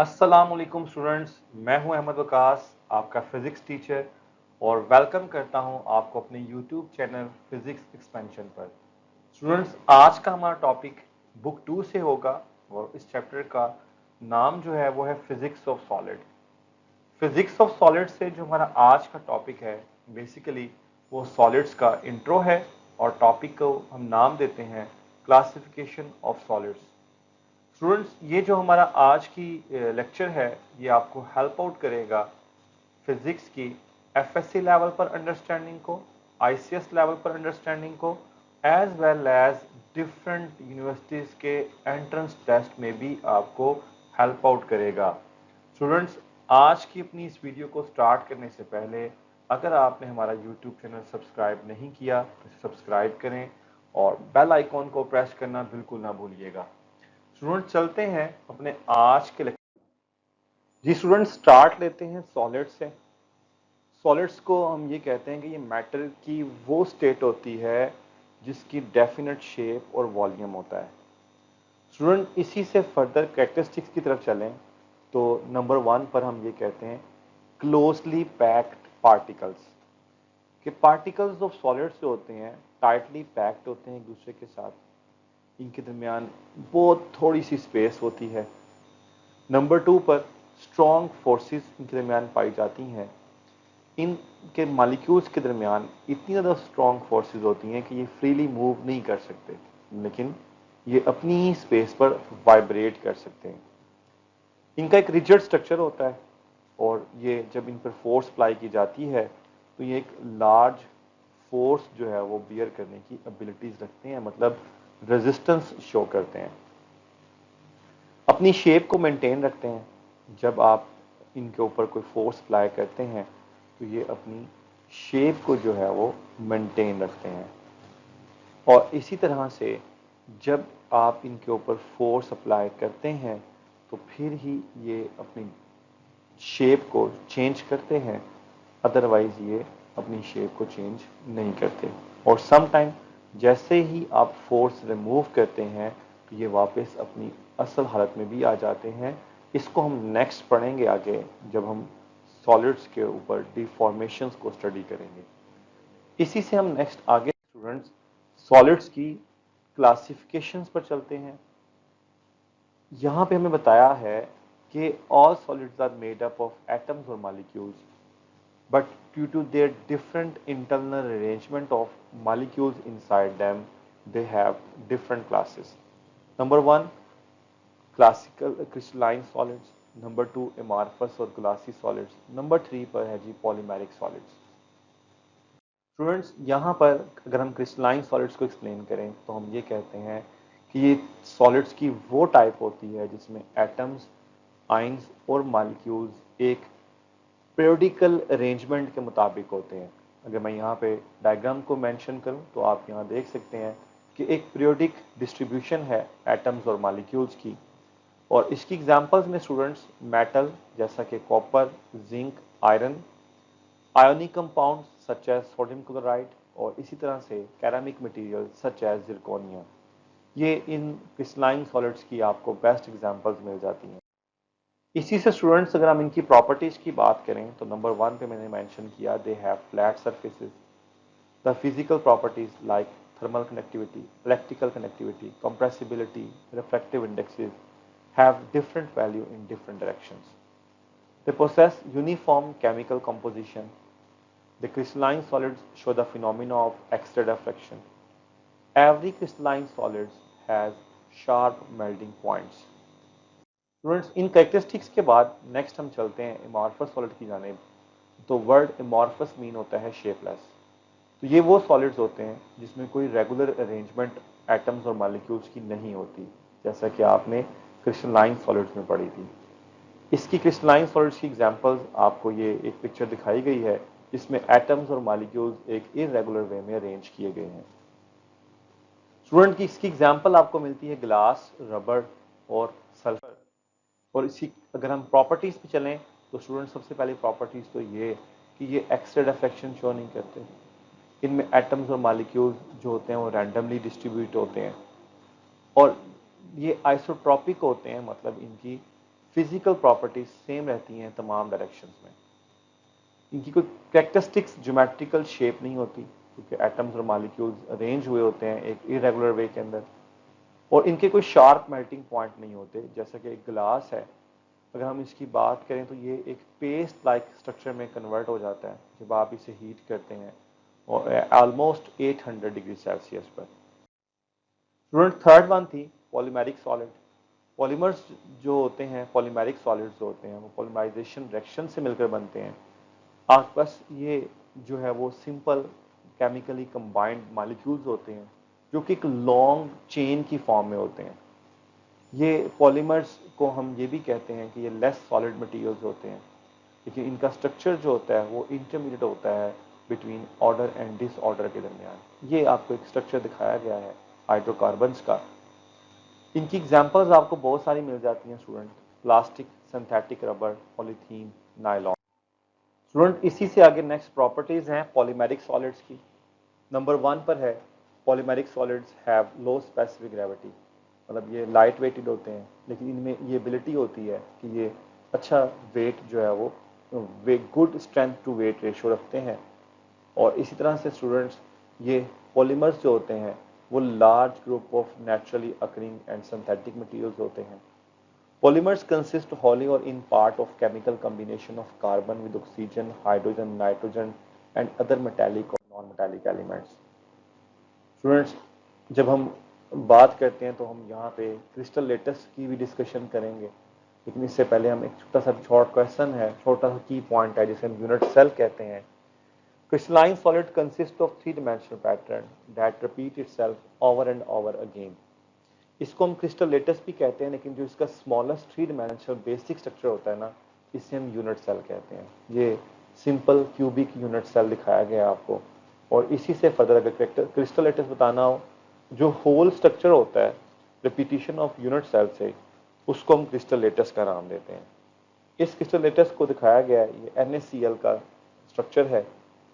अस्सलामुअलैकुम स्टूडेंट्स, मैं हूं अहमद वकास, आपका फिज़िक्स टीचर और वेलकम करता हूं आपको अपने यूट्यूब चैनल फिज़िक्स एक्सपेंशन पर। स्टूडेंट्स, आज का हमारा टॉपिक बुक 2 से होगा और इस चैप्टर का नाम जो है वो है physics of solid. Physics of solid से जो हमारा आज का टॉपिक है बेसिकली वो सॉलिड्स का इंट्रो है और टॉपिक को हम नाम देते हैं क्लासिफिकेशन ऑफ सॉलिड्स। स्टूडेंट्स, ये जो हमारा आज की लेक्चर है ये आपको हेल्प आउट करेगा फिजिक्स की एफएससी लेवल पर अंडरस्टैंडिंग को, आईसीएस लेवल पर अंडरस्टैंडिंग को, as well as different universities के एंट्रेंस टेस्ट में भी आपको हेल्प आउट करेगा। स्टूडेंट्स, आज की अपनी इस वीडियो को स्टार्ट करने से पहले अगर आपने हमारा यूट्यूब चैनल सब्सक्राइब नहीं किया तो सब्सक्राइब करें और बेल आइकॉन को प्रेस करना बिल्कुल ना भूलिएगा। स्टूडेंट, चलते हैं अपने आज के लेक्चर। जी स्टूडेंट, स्टार्ट लेते हैं सॉलिड से। सॉलिड्स को हम ये कहते हैं कि ये मैटर की वो स्टेट होती है जिसकी डेफिनेट शेप और वॉल्यूम होता है। स्टूडेंट, इसी से फर्दर कैरेक्टरिस्टिक्स की तरफ चलें तो नंबर 1 पर हम ये कहते हैं क्लोजली पैक्ड पार्टिकल्स। कि पार्टिकल्स ऑफ सॉलिड्स जो होते हैं टाइटली पैक्ड होते हैं एक दूसरे के साथ, इनके दरमियान बहुत थोड़ी सी स्पेस होती है। नंबर 2 पर स्ट्रॉन्ग फोर्सेस इनके दरमियान पाई जाती हैं। इनके मालिक्यूल्स के दरमियान इतनी ज़्यादा स्ट्रॉन्ग फोर्सेस होती हैं कि ये फ्रीली मूव नहीं कर सकते, लेकिन ये अपनी ही स्पेस पर वाइब्रेट कर सकते हैं। इनका एक रिजिड स्ट्रक्चर होता है और ये जब इन पर फोर्स अप्लाई की जाती है तो ये एक लार्ज फोर्स जो है वो बियर करने की एबिलिटीज रखते हैं, मतलब रेजिस्टेंस शो करते हैं, अपनी शेप को मेंटेन रखते हैं। जब आप इनके ऊपर कोई फोर्स अप्लाई करते हैं तो ये अपनी शेप को जो है वो मेंटेन रखते हैं। और इसी तरह से जब आप इनके ऊपर फोर्स अप्लाई करते हैं तो फिर ही ये अपनी शेप को चेंज करते हैं, अदरवाइज ये अपनी शेप को चेंज नहीं करते। और सम टाइम जैसे ही आप फोर्स रिमूव करते हैं तो ये वापस अपनी असल हालत में भी आ जाते हैं। इसको हम नेक्स्ट पढ़ेंगे आगे जब हम सॉलिड्स के ऊपर डिफॉर्मेशंस को स्टडी करेंगे। इसी से हम नेक्स्ट आगे स्टूडेंट्स सॉलिड्स की क्लासिफिकेशंस पर चलते हैं। यहाँ पे हमें बताया है कि all solids are made up of atoms और molecules, but due to their different internal arrangement of molecules inside them, they have different classes. Number 1, classical crystalline solids. Number 2, amorphous और glassy solids. Number 3 पर है जी polymeric solids. Students, यहाँ पर अगर हम crystalline solids को explain करें तो हम ये कहते हैं कि ये सॉलिड्स की वो टाइप होती है जिसमें एटम्स, आइंस और मॉलिक्यूल्स एक पीरियोडिकल अरेंजमेंट के मुताबिक होते हैं। अगर मैं यहाँ पे डायग्राम को मेंशन करूँ तो आप यहाँ देख सकते हैं कि एक पीरियोडिक डिस्ट्रीब्यूशन है एटम्स और मॉलिक्यूल्स की। और इसकी एग्जांपल्स में स्टूडेंट्स मेटल जैसा कि copper, zinc, iron, ionic compound such as sodium chloride और इसी तरह से ceramic material such as zirconia, ये इन क्रिस्टलाइन सॉलिड्स की आपको बेस्ट एग्जांपल्स मिल जाती हैं। इसी से स्टूडेंट्स अगर हम इनकी प्रॉपर्टीज की बात करें तो नंबर 1 पे मैंने मेंशन किया they have flat surfaces. The physical properties like thermal conductivity, electrical conductivity, compressibility, refractive indexes have different value in different directions. They possess uniform chemical composition. The crystalline solids show the phenomena of X-ray diffraction. Every crystalline solids has sharp melting points. Students, in characteristics के बाद next हम चलते हैं amorphous solid की जानिब। तो word amorphous mean होता है शेपलेस। तो ये वो सॉलिड्स होते हैं जिसमें कोई रेगुलर अरेंजमेंट एटम्स और मॉलिक्यूल्स की नहीं होती, जैसा कि आपने क्रिस्टलाइन सॉलिड्स में पढ़ी थी। इसकी क्रिस्टलाइन सॉलिड्स की एग्जांपल्स आपको ये एक पिक्चर दिखाई गई है जिसमें एटम्स और मॉलिक्यूल्स एक इरेगुलर वे में अरेंज किए गए हैं। स्टूडेंट की इसकी एग्जांपल आपको मिलती है ग्लास, रबर और सल्फर। और इसी अगर हम प्रॉपर्टीज पे चलें तो स्टूडेंट सबसे पहली प्रॉपर्टीज तो ये कि ये एक्स-रे डिफ्रैक्शन शो नहीं करते। इनमें एटम्स और मॉलिक्यूल्स जो होते हैं वो रैंडमली डिस्ट्रीब्यूट होते हैं और ये आइसोट्रॉपिक होते हैं, मतलब इनकी फिजिकल प्रॉपर्टीज सेम रहती हैं तमाम डायरेक्शंस में। इनकी कोई कैरेक्टरिस्टिक्स ज्योमेट्रिकल शेप नहीं होती, क्योंकि एटम्स और मॉलिक्यूल्स अरेंज हुए होते हैं एक इरेगुलर वे के अंदर, और इनके कोई शार्प मेल्टिंग पॉइंट नहीं होते। जैसा कि एक ग्लास है, अगर हम इसकी बात करें तो ये एक पेस्ट लाइक स्ट्रक्चर में कन्वर्ट हो जाता है जब आप इसे हीट करते हैं, और ऑलमोस्ट 800 डिग्री सेल्सियस पर। स्टूडेंट, थर्ड वन थी पॉलीमेरिक सॉलिड। पॉलीमर्स जो होते हैं, पॉलीमेरिक सॉलिड्स जो होते हैं, वो पॉलीमराइजेशन रिएक्शन से मिलकर बनते हैं। आपके पास ये जो है वो सिंपल केमिकली कंबाइंड मॉलिक्यूल्स होते हैं जो कि एक लॉन्ग चेन की फॉर्म में होते हैं। ये पॉलीमर्स को हम ये भी कहते हैं कि ये लेस सॉलिड मटेरियल्स होते हैं, लेकिन इनका स्ट्रक्चर जो होता है वो इंटरमीडिएट होता है बिटवीन ऑर्डर एंड डिसऑर्डर के दरमियान। ये आपको एक स्ट्रक्चर दिखाया गया है हाइड्रोकार्बन्स का। इनकी एग्जांपल्स आपको बहुत सारी मिल जाती हैं student, plastic, synthetic rubber, polythene, nylon. Student, इसी से आगे नेक्स्ट प्रॉपर्टीज हैं पॉलीमेरिक सॉलिड्स की। नंबर 1 पर है polymeric solids have low specific gravity, मतलब ये लाइट वेटेड होते हैं, लेकिन इनमें ये एबिलिटी होती है कि ये अच्छा वेट जो है वो good strength to weight ratio रखते हैं। और इसी तरह से स्टूडेंट्स, ये पॉलीमर्स जो होते हैं वो large group of naturally occurring and synthetic materials होते हैं। Polymers consist wholly or in part of chemical combination of carbon with oxygen, hydrogen, nitrogen and other metallic or non-metallic elements. Students, जब हम बात करते हैं तो हम यहाँ पे क्रिस्टल लेटेस्ट की भी डिस्कशन करेंगे, लेकिन इससे पहले हम एक छोटा सा शॉर्ट क्वेश्चन है, छोटा सा की पॉइंट है जिसे हम यूनिट सेल कहते हैं। Crystalline solid consists of three-dimensional pattern that repeat itself over and over again. इसको हम क्रिस्टल लेटस भी कहते हैं, लेकिन जो इसका स्मॉलेस्ट 3 डायमेंशनल बेसिक स्ट्रक्चर होता है ना, इसे हम यूनिट सेल कहते हैं। ये सिंपल क्यूबिक यूनिट सेल दिखाया गया आपको। और इसी से फर्दर अगर क्रिस्टल लेटस बताना हो, जो होल स्ट्रक्चर होता है रिपीटिशन ऑफ यूनिट सेल से, उसको हम क्रिस्टल लेटस का नाम देते हैं। इस क्रिस्टल लेटस को दिखाया गया है, ये NaCl का स्ट्रक्चर है।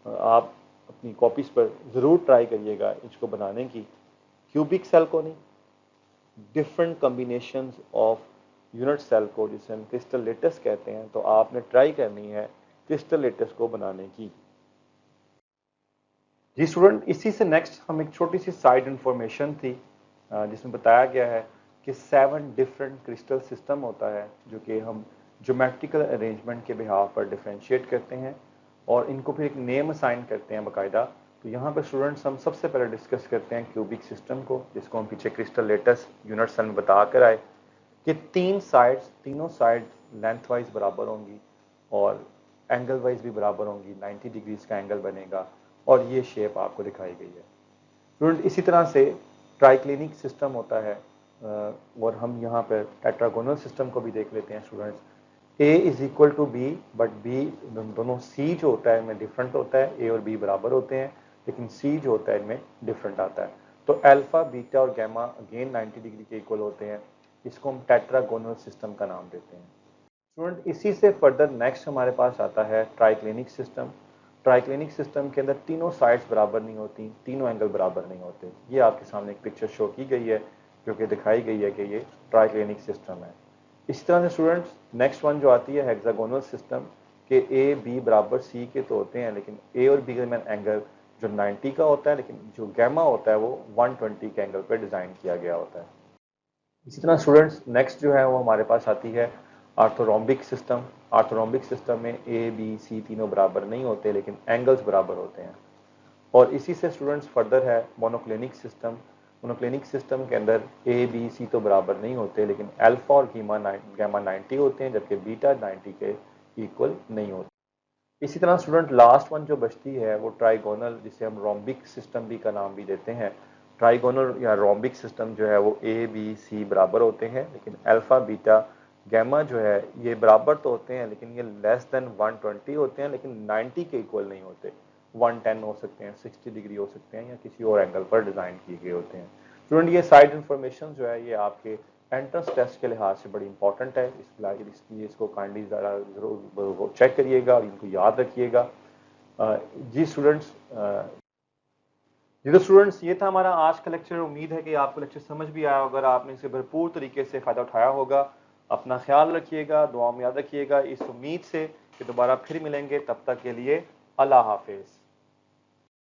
आप अपनी कॉपीज पर जरूर ट्राई करिएगा इसको बनाने की, क्यूबिक सेल को नहीं, different combinations of unit cell को, जिसे हम क्रिस्टल लेटस कहते हैं, तो आपने ट्राई करनी है क्रिस्टल लेटस को बनाने की। जी स्टूडेंट, इसी से नेक्स्ट हम एक छोटी सी साइड इंफॉर्मेशन थी जिसमें बताया गया है कि 7 डिफरेंट क्रिस्टल सिस्टम होता है जो कि हम ज्योमेट्रिकल अरेंजमेंट के बिहाफ पर डिफ्रेंशिएट करते हैं और इनको फिर एक नेम असाइन करते हैं बाकायदा। तो यहाँ पर स्टूडेंट्स हम सबसे पहले डिस्कस करते हैं क्यूबिक सिस्टम को, जिसको हम पीछे क्रिस्टल लेटस यूनिट सेल में बता कर आए कि तीनों साइड लेंथ वाइज बराबर होंगी और एंगल वाइज भी बराबर होंगी, 90 डिग्रीज का एंगल बनेगा और ये शेप आपको दिखाई गई है। स्टूडेंट, इसी तरह से ट्राइक्लिनिक सिस्टम होता है और हम यहाँ पर टेट्रागोनल सिस्टम को भी देख लेते हैं students. A is equal to B, but B दोनों C जो होता है इनमें डिफरेंट होता है, A और B बराबर होते हैं, लेकिन C जो होता है इनमें डिफरेंट आता है। तो अल्फा, बीटा और गैमा अगेन 90 डिग्री के इक्वल होते हैं, इसको हम टेट्रागोनल सिस्टम का नाम देते हैं। स्टूडेंट, इसी से फर्दर नेक्स्ट हमारे पास आता है ट्राइक्लिनिक सिस्टम। ट्राइक्लिनिक सिस्टम के अंदर तीनों साइड्स बराबर नहीं होती, तीनों एंगल बराबर नहीं होते। ये आपके सामने एक पिक्चर शो की गई है जो कि दिखाई गई है कि ये ट्राइक्लिनिक सिस्टम है। इसी तरह से स्टूडेंट्स, नेक्स्ट वन जो आती है हेक्सागोनल सिस्टम के A B बराबर C के तो होते हैं, लेकिन A और B के दरमियान एंगल जो 90 का होता है, लेकिन जो गैमा होता है वो 120 के एंगल पर डिजाइन किया गया होता है। इसी तरह स्टूडेंट्स, नेक्स्ट जो है वो हमारे पास आती है आर्थोरोम्बिक सिस्टम। आर्थोरोम्बिक सिस्टम में A B C तीनों बराबर नहीं होते, लेकिन एंगल्स बराबर होते हैं। और इसी से स्टूडेंट्स फर्दर है मोनोक्लिनिक सिस्टम। मोनोक्लिनिक सिस्टम के अंदर A B C तो बराबर नहीं होते, लेकिन अल्फा और गैमा 90 होते हैं, जबकि बीटा 90 के इक्वल नहीं होते। इसी तरह स्टूडेंट, लास्ट वन जो बचती है वो ट्राइगोनल, जिसे हम रोम्बिक सिस्टम भी का नाम भी देते हैं। ट्राइगोनल या रोम्बिक सिस्टम जो है वो A B C बराबर होते हैं, लेकिन अल्फा, बीटा, गैमा जो है ये बराबर तो होते हैं, लेकिन ये लेस देन 120 होते हैं, लेकिन 90 के इक्वल नहीं होते। 110 हो सकते हैं, 60 डिग्री हो सकते हैं, या किसी और एंगल पर डिजाइन किए गए होते हैं। स्टूडेंट, ये साइड इंफॉर्मेशन जो है ये आपके एंट्रेंस टेस्ट के लिहाज से बड़ी इंपॉर्टेंट है, इसलिए इसको काइंडली ज़रा जरूर चेक करिएगा और इनको याद रखिएगा। जी स्टूडेंट्स, जी तो स्टूडेंट्स, ये था हमारा आज का लेक्चर। उम्मीद है कि आपको लेक्चर समझ भी आया, अगर आपने इसे भरपूर तरीके से फ़ायदा उठाया होगा। अपना ख्याल रखिएगा, दुआ में याद रखिएगा, इस उम्मीद से कि दोबारा फिर मिलेंगे। तब तक के लिए अल्लाह हाफिज।